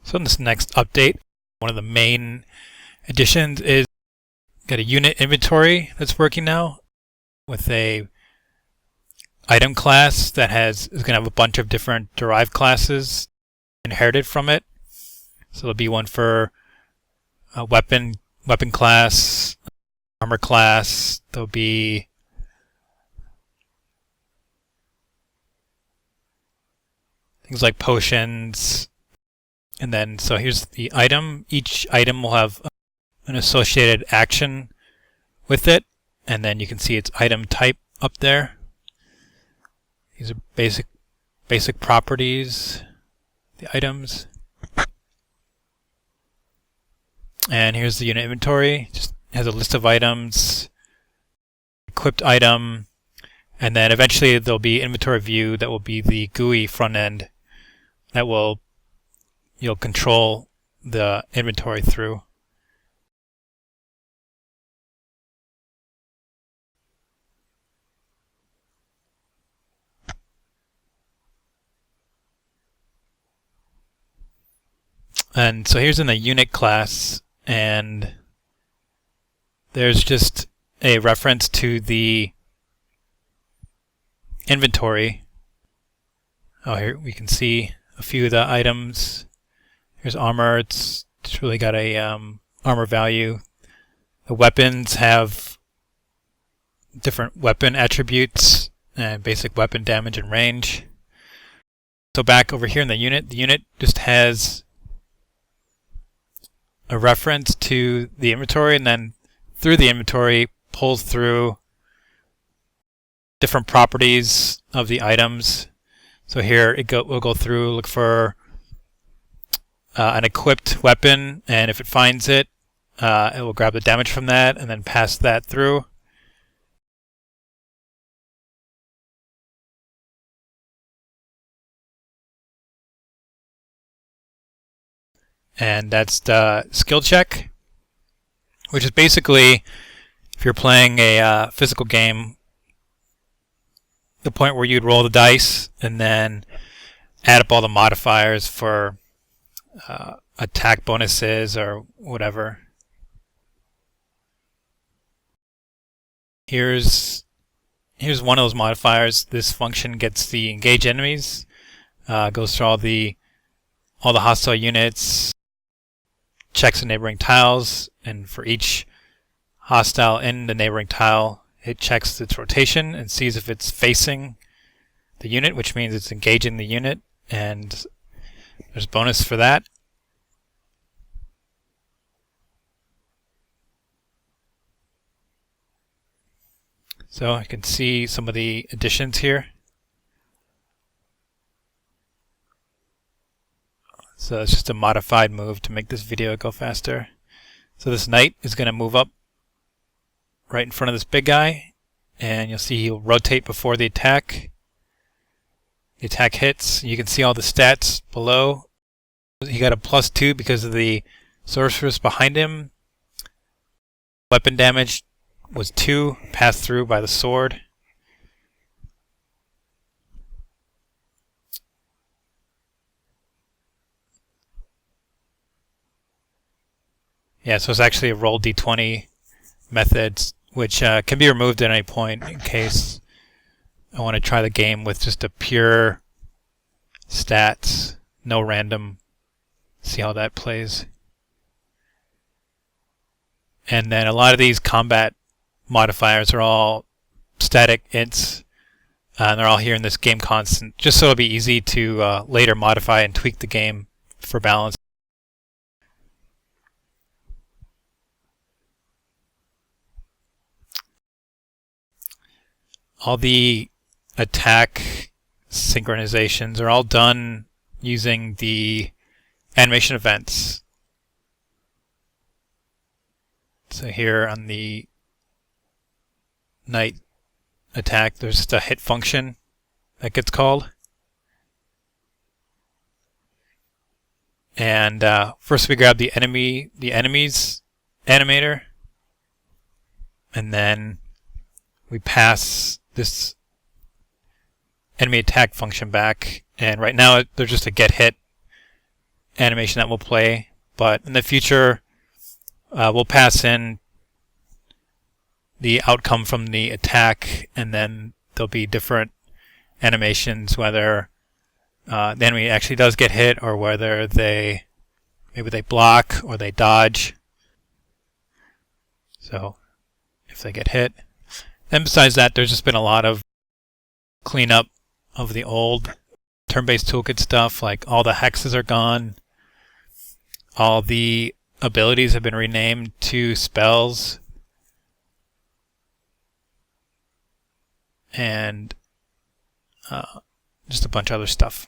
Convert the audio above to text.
So in this next update, one of the main additions is got a unit inventory that's working now with a item class that is going to have a bunch of different derived classes inherited from it. So there'll be one for a weapon class, armor class. There'll be things like potions. And then, so here's the item. Each item will have an associated action with it. And then you can see its item type up there. These are basic properties, the items. And here's the unit inventory. Just has a list of items, equipped item, and then eventually there'll be inventory view that will be the GUI front end that you'll control the inventory through. And so here's in the unit class, and there's just a reference to the inventory. Oh, here we can see a few of the items. Here's armor. It's really got a armor value. The weapons have different weapon attributes and basic weapon damage and range. So back over here in the unit just has a reference to the inventory, and then through the inventory pulls through different properties of the items. So here we'll go through, look for an equipped weapon, and if it finds it, it will grab the damage from that and then pass that through. And that's the SkillCheck, which is basically, if you're playing a physical game, the point where you'd roll the dice and then add up all the modifiers for attack bonuses or whatever. Here's one of those modifiers. This function gets the engage enemies, goes through all the hostile units, checks the neighboring tiles, and for each hostile in the neighboring tile, it checks its rotation and sees if it's facing the unit, which means it's engaging the unit, and there's bonus for that. So I can see some of the additions here. So it's just a modified move to make this video go faster. So this knight is going to move up right in front of this big guy, and you'll see he'll rotate before the attack. The attack hits. You can see all the stats below. He got a +2 because of the sorceress behind him. Weapon damage was 2, passed through by the sword. Yeah, so it's actually a roll d20 method, which can be removed at any point in case I want to try the game with just a pure stats, no random, see how that plays. And then a lot of these combat modifiers are all static ints, and they're all here in this game constant, just so it'll be easy to later modify and tweak the game for balance. All the attack synchronizations are all done using the AnimationEvents. So here on the knight attack, there's just a hit function that gets called. And first we grab the enemy's animator, and then we pass this enemy attack function back, and right now they're just a get hit animation that will play, but in the future we'll pass in the outcome from the attack, and then there'll be different animations, whether the enemy actually does get hit, or whether maybe they block or they dodge. So if they get hit. And besides that, there's just been a lot of cleanup of the old turn-based toolkit stuff. Like all the hexes are gone. All the abilities have been renamed to spells. And just a bunch of other stuff.